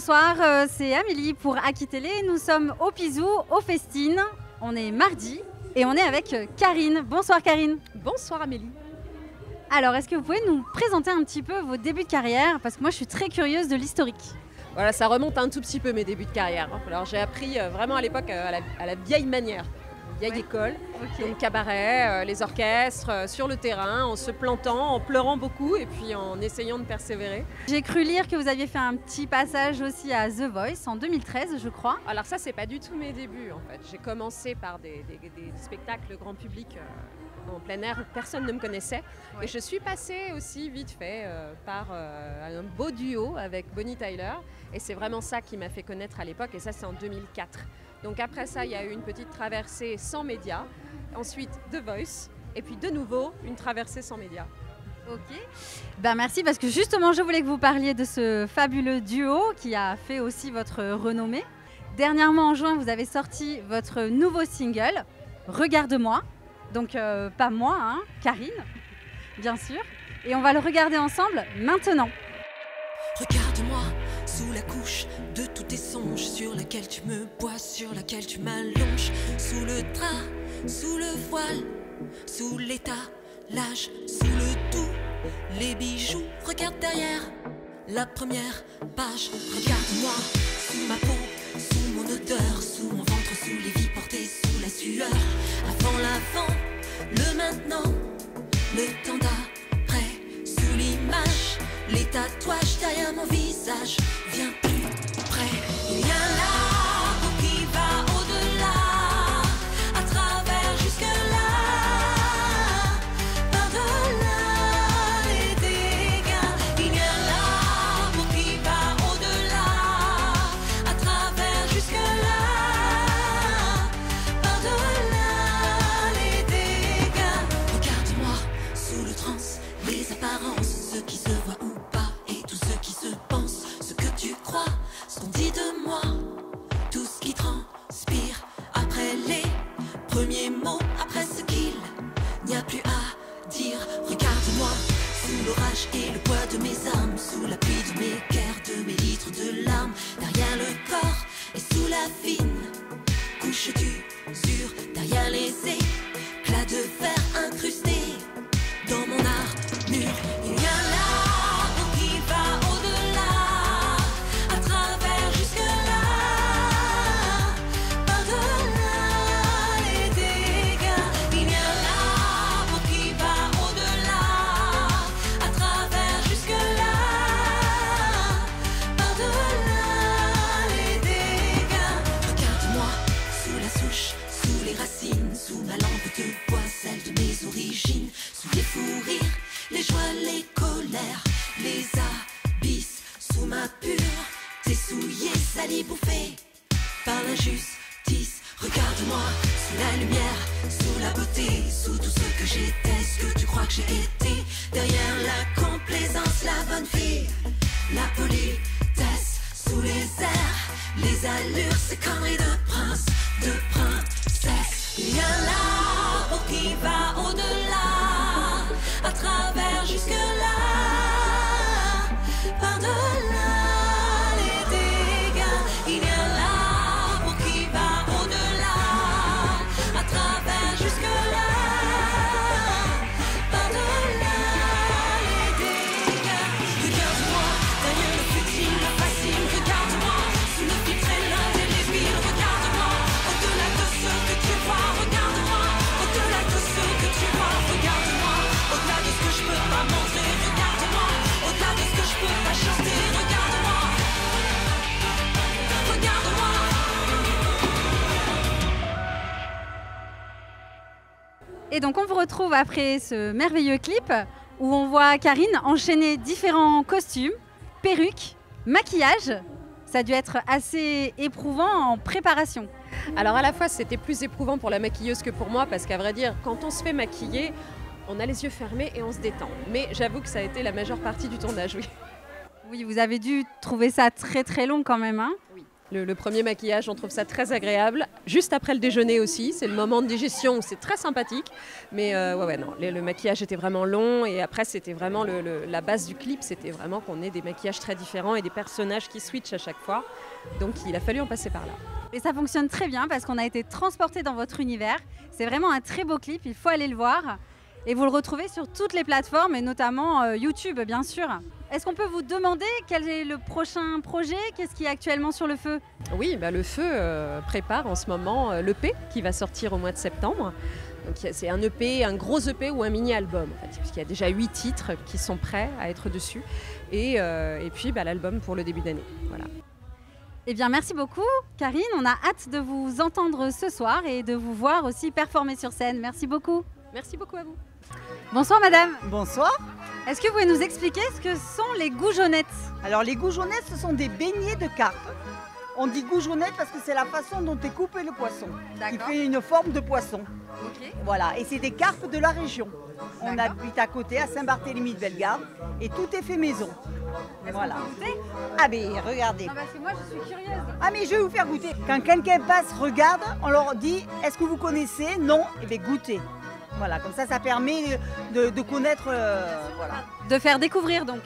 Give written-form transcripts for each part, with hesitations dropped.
bonsoir, c'est Amélie pour Aki Télé. Nous sommes au Pizou, au Festine. On est mardi et on est avec Karine. Bonsoir Karine. Bonsoir Amélie. Alors, est-ce que vous pouvez nous présenter un petit peu vos débuts de carrière? Parce que moi, je suis très curieuse de l'historique. Voilà, ça remonte un tout petit peu mes débuts de carrière. Alors j'ai appris vraiment à l'époque à la vieille manière, vieille école, donc cabaret, les orchestres, sur le terrain, en se plantant, en pleurant beaucoup et puis en essayant de persévérer. J'ai cru lire que vous aviez fait un petit passage aussi à The Voice en 2013, je crois. Alors ça, c'est pas du tout mes débuts en fait. J'ai commencé par des spectacles grand public en plein air, personne ne me connaissait. Ouais. Et je suis passée aussi vite fait par un beau duo avec Bonnie Tyler. Et c'est vraiment ça qui m'a fait connaître à l'époque, et ça c'est en 2004. Donc après ça, il y a eu une petite traversée sans médias, ensuite The Voice, et puis de nouveau une traversée sans médias. Ok, ben merci parce que justement je voulais que vous parliez de ce fabuleux duo qui a fait aussi votre renommée. Dernièrement en juin, vous avez sorti votre nouveau single, Regarde-moi, donc pas moi, hein, Karine, bien sûr, et on va le regarder ensemble maintenant. Regarde-moi sous la couche de tous tes songes, sur laquelle tu me bois, sur laquelle tu m'allonges, sous le drap, sous le voile, sous l'étalage, sous le tout, les bijoux. Regarde derrière la première page. Regarde-moi sous ma peau, sous mon odeur, sous mon ventre, sous les vies portées, sous la sueur. Avant l'avant, le maintenant, le temps d'après, sous l'image, les tatouages derrière mon visage. Viens plus près, il y a l'arbre qui va au-delà, à travers jusque-là, par-delà les dégâts. Il y a l'arbre qui va au-delà, à travers jusque-là, par-delà les dégâts. Regarde-moi sous le trance, les apparences, ceux qui se voient ou pas, et tous ceux qui se pensent, ce que tu crois, ce qu'on dit de moi, tout ce qui transpire après les premiers mots, après ce qu'il n'y a plus à dire. Regarde-moi sous l'orage et le poids de mes âmes, sous la pluie de mes guerres, de mes litres de larmes, derrière le corps et sous la fine couche d'usure, derrière les éclats de verre incrustés dans mon armure. Il y a l'arbre qui va au-delà, à travers jusque-là, par-delà les dégâts. Il y a l'arbre qui va au-delà, à travers jusque-là, par-delà les dégâts. Regarde-moi sous la souche, sous les racines, sous ma langue de bois, celle de mes origines, sous les fous rires, les joies, les colères, les abysses, sous ma pure, t'es souillé, sali, bouffé par l'injustice. Regarde-moi sous la lumière, sous la beauté, sous tout ce que j'étais, ce que tu crois que j'ai été, derrière la complaisance, la bonne fille, la politesse, sous les airs, les allures, ces conneries de prince, de princesse. Il y a l'arbre qui va au-delà, à travers jusque-là, par-delà les dégâts. Il y a l'arbre qui va au-delà, à travers jusque-là, par-delà les dégâts. Regarde-moi derrière le futile, le facile. Regarde-moi sous le filtre et l'indélébile. Regarde-moi au-delà de ce que tu vois. Regarde-moi au-delà de ce que tu vois. Regarde-moi au-delà de ce que je peux pas montrer. Regarde-moi au-delà de ce que je peux pas chanter. Regarde-moi, regarde-moi. Et donc on vous retrouve après ce merveilleux clip où on voit Karine enchaîner différents costumes, perruques, maquillage. Ça a dû être assez éprouvant en préparation. Alors à la fois, c'était plus éprouvant pour la maquilleuse que pour moi, parce qu'à vrai dire, quand on se fait maquiller, on a les yeux fermés et on se détend. Mais j'avoue que ça a été la majeure partie du tournage, oui. Oui, vous avez dû trouver ça très très long quand même, hein? Oui. Le premier maquillage, on trouve ça très agréable. Juste après le déjeuner aussi, c'est le moment de digestion où c'est très sympathique. Mais non, le maquillage était vraiment long et après c'était vraiment la base du clip, c'était vraiment qu'on ait des maquillages très différents et des personnages qui switchent à chaque fois. Donc il a fallu en passer par là. Et ça fonctionne très bien parce qu'on a été transporté dans votre univers. C'est vraiment un très beau clip, il faut aller le voir. Et vous le retrouvez sur toutes les plateformes et notamment YouTube bien sûr. Est-ce qu'on peut vous demander quel est le prochain projet? Qu'est-ce qui est actuellement sur le feu? Oui, le feu prépare en ce moment l'EP qui va sortir au mois de septembre. Donc c'est un EP, un gros EP ou un mini-album en fait, puisqu'il y a déjà 8 titres qui sont prêts à être dessus. Et puis l'album pour le début d'année. Voilà. Eh bien, merci beaucoup, Karine. On a hâte de vous entendre ce soir et de vous voir aussi performer sur scène. Merci beaucoup. Merci beaucoup à vous. Bonsoir, madame. Bonsoir. Est-ce que vous pouvez nous expliquer ce que sont les goujonnettes? Alors les goujonnettes, ce sont des beignets de carpe. On dit goujonnettes parce que c'est la façon dont est coupé le poisson, qui fait une forme de poisson. Ok. Voilà, et c'est des carpes de la région. On habite à côté, à Saint-Barthélemy de Bellegarde, et tout est fait maison. Voilà. Ah mais regardez. Non, parce que moi je suis curieuse. Ah mais je vais vous faire goûter. Quand quelqu'un passe, regarde, on leur dit est-ce que vous connaissez? Non. Eh bien goûtez. Voilà, comme ça permet de connaître, voilà. De faire découvrir donc.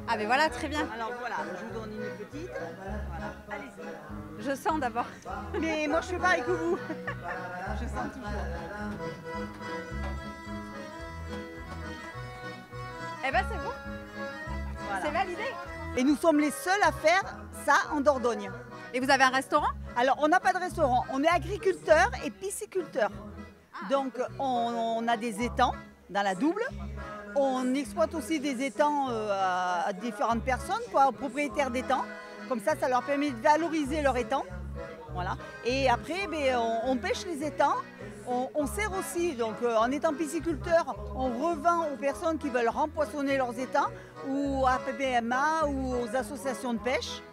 Ah mais voilà, très bien. Alors voilà, je vous donne une petite. Voilà, allez-y. Je sens d'abord. Mais moi je fais pareil que vous. Je sens toujours. Eh ben c'est bon. Voilà. C'est validé. Et nous sommes les seuls à faire ça en Dordogne. Et vous avez un restaurant? Alors on n'a pas de restaurant, on est agriculteurs et pisciculteurs. Donc on a des étangs dans la double. On exploite aussi des étangs à différentes personnes, aux propriétaires d'étangs. Comme ça leur permet de valoriser leur étang. Voilà. Et après, on pêche les étangs. On sert aussi, donc en étant pisciculteur, on revend aux personnes qui veulent rempoissonner leurs étangs ou à PPMA ou aux associations de pêche.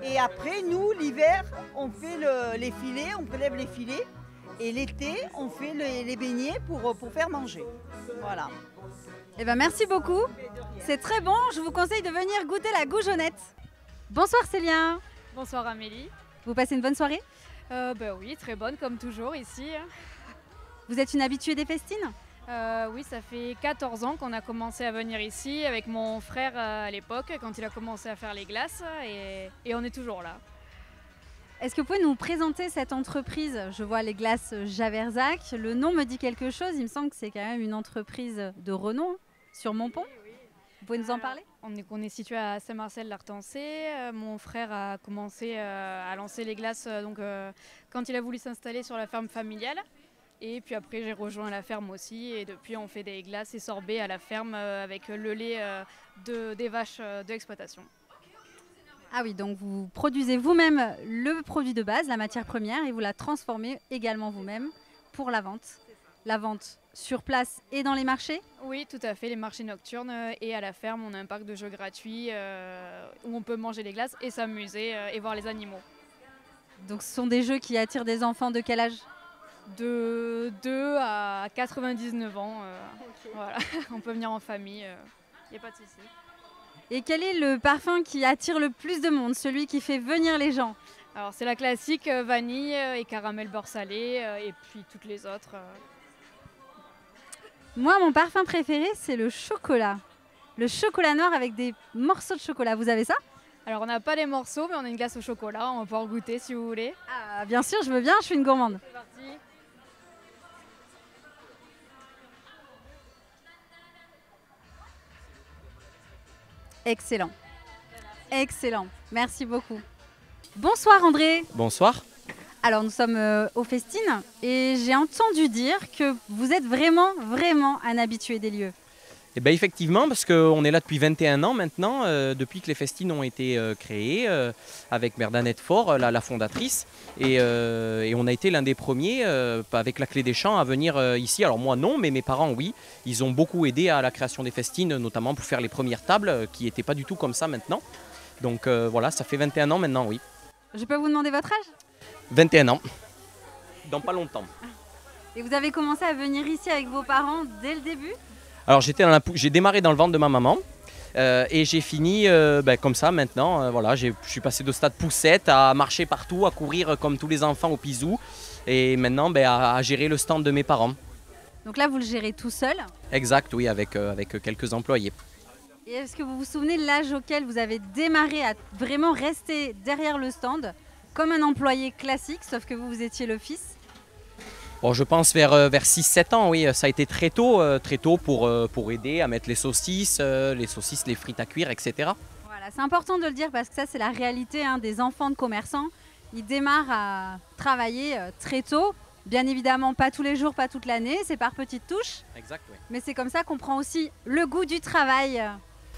Et après, nous, l'hiver, on fait les filets, on prélève les filets. Et l'été, on fait les beignets pour faire manger. Voilà. Eh ben merci beaucoup. C'est très bon. Je vous conseille de venir goûter la goujonnette. Bonsoir Célia. Bonsoir Amélie. Vous passez une bonne soirée? Oui, très bonne comme toujours ici. Vous êtes une habituée des festines? Oui, ça fait 14 ans qu'on a commencé à venir ici avec mon frère à l'époque quand il a commencé à faire les glaces et on est toujours là. Est-ce que vous pouvez nous présenter cette entreprise? Je vois les glaces Javersac. Le nom me dit quelque chose. Il me semble que c'est quand même une entreprise de renom sur Montpont. Vous pouvez nous en parler? On est situé à Saint-Marcel-l'Artancé. Mon frère a commencé à lancer les glaces quand il a voulu s'installer sur la ferme familiale. Et puis après, j'ai rejoint la ferme aussi. Et depuis, on fait des glaces et sorbets à la ferme avec le lait des vaches de l'exploitation. Ah oui, donc vous produisez vous-même le produit de base, la matière première, et vous la transformez également vous-même pour la vente. La vente sur place et dans les marchés? Oui, tout à fait, les marchés nocturnes et à la ferme, on a un parc de jeux gratuits où on peut manger les glaces et s'amuser et voir les animaux. Donc ce sont des jeux qui attirent des enfants de quel âge? De 2 à 99 ans, okay. Voilà. On peut venir en famille, il n'y a pas de souci. Et quel est le parfum qui attire le plus de monde, celui qui fait venir les gens? Alors c'est la classique vanille et caramel beurre salé et puis toutes les autres. Moi, mon parfum préféré, c'est le chocolat. Le chocolat noir avec des morceaux de chocolat. Vous avez ça? Alors on n'a pas les morceaux, mais on a une glace au chocolat. On va pouvoir goûter si vous voulez. Ah, bien sûr, je veux bien, je suis une gourmande. C'est parti. Excellent. Excellent. Merci beaucoup. Bonsoir André. Bonsoir. Alors nous sommes aux festines et j'ai entendu dire que vous êtes vraiment un habitué des lieux. Eh bien effectivement, parce qu'on est là depuis 21 ans maintenant, depuis que les festines ont été créées, avec Bernadette Faure, la fondatrice, et on a été l'un des premiers, avec la Clé des Champs, à venir ici. Alors moi non, mais mes parents oui, ils ont beaucoup aidé à la création des festines, notamment pour faire les premières tables, qui n'étaient pas du tout comme ça maintenant. Donc voilà, ça fait 21 ans maintenant, oui. Je peux vous demander votre âge? 21 ans, dans pas longtemps. Et vous avez commencé à venir ici avec vos parents dès le début? Alors j'ai démarré dans le ventre de ma maman Et j'ai fini comme ça maintenant. Voilà, je suis passé de stade poussette à marcher partout, à courir comme tous les enfants au Pisou. Et maintenant à gérer le stand de mes parents. Donc là, vous le gérez tout seul. Exact, oui, avec quelques employés. Et est-ce que vous vous souvenez de l'âge auquel vous avez démarré à vraiment rester derrière le stand comme un employé classique, sauf que vous étiez le fils? Bon, je pense vers 6-7 ans, oui. Ça a été très tôt pour aider à mettre les saucisses, les frites à cuire, etc. Voilà, c'est important de le dire parce que ça, c'est la réalité des enfants de commerçants. Ils démarrent à travailler très tôt. Bien évidemment, pas tous les jours, pas toute l'année, c'est par petites touches. Exact, oui. Mais c'est comme ça qu'on prend aussi le goût du travail.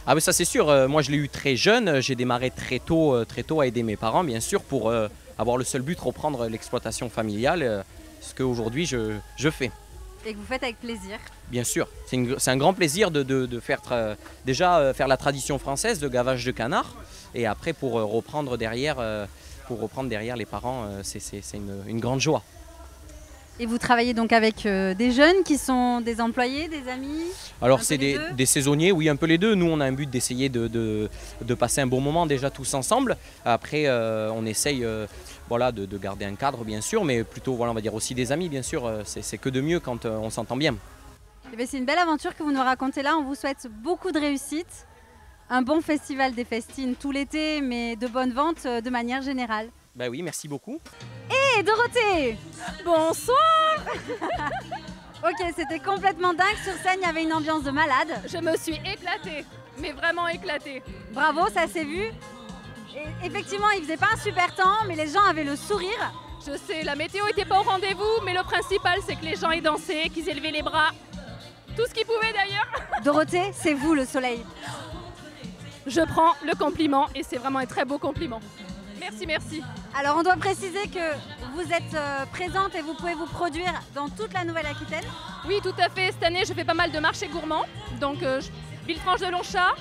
Ah oui, ça c'est sûr. Moi, je l'ai eu très jeune. J'ai démarré très tôt à aider mes parents, bien sûr, pour avoir le seul but de reprendre l'exploitation familiale, ce qu'aujourd'hui je fais. Et que vous faites avec plaisir. Bien sûr. C'est un grand plaisir de faire faire la tradition française de gavage de canard. Et après, pour reprendre derrière les parents, c'est une grande joie. Et vous travaillez donc avec des jeunes qui sont des employés, des amis? Alors c'est des saisonniers, oui, un peu les deux. Nous, on a un but d'essayer de passer un bon moment déjà tous ensemble. Après, on essaye de garder un cadre, bien sûr, mais plutôt, on va dire aussi des amis, bien sûr. C'est que de mieux quand on s'entend bien. C'est une belle aventure que vous nous racontez là. On vous souhaite beaucoup de réussite, un bon festival des festines tout l'été, mais de bonnes ventes de manière générale. Ben oui, merci beaucoup. Et Dorothée! Bonsoir! Ok, c'était complètement dingue. Sur scène, il y avait une ambiance de malade. Je me suis éclatée, mais vraiment éclatée. Bravo, ça s'est vu. Et effectivement, il faisait pas un super temps, mais les gens avaient le sourire. Je sais, la météo était pas au rendez-vous, mais le principal, c'est que les gens y dansaient, qu'ils élevaient les bras. Tout ce qu'ils pouvaient d'ailleurs. Dorothée, c'est vous le soleil. Je prends le compliment et c'est vraiment un très beau compliment. Merci, merci. Alors, on doit préciser que vous êtes présente et vous pouvez vous produire dans toute la Nouvelle-Aquitaine. Oui, tout à fait. Cette année, je fais pas mal de marchés gourmands. Donc, Villefranche de Longchat,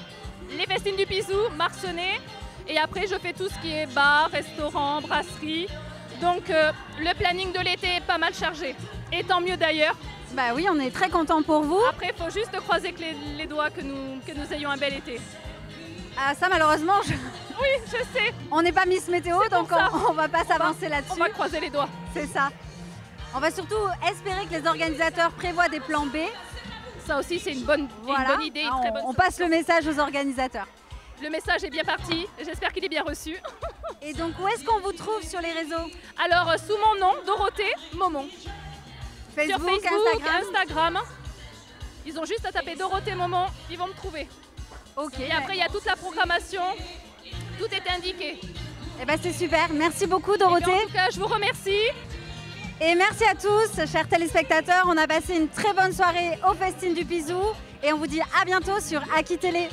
les festines du Pisou, Marcenais. Et après, je fais tout ce qui est bar, restaurant, brasserie. Donc, le planning de l'été est pas mal chargé. Et tant mieux d'ailleurs. Bah oui, on est très contents pour vous. Après, il faut juste croiser les doigts que nous ayons un bel été. Ah, ça, malheureusement, oui, je sais. On n'est pas Miss Météo, donc on va pas s'avancer là-dessus. On va croiser les doigts. C'est ça. On va surtout espérer que les organisateurs prévoient des plans B. Ça aussi, c'est une bonne idée. Une très bonne on passe le message aux organisateurs. Le message est bien parti. J'espère qu'il est bien reçu. Et donc, où est-ce qu'on vous trouve sur les réseaux? Alors, sous mon nom, Dorothée Momon. Facebook, sur Facebook, Instagram. Ils ont juste à taper Dorothée Momon, ils vont me trouver. Ok. Et après, il y a toute la programmation. Tout est indiqué. Eh ben, c'est super. Merci beaucoup, Dorothée. En tout cas, je vous remercie. Et merci à tous, chers téléspectateurs. On a passé une très bonne soirée aux Festines du Pisou. Et on vous dit à bientôt sur Aki Télé.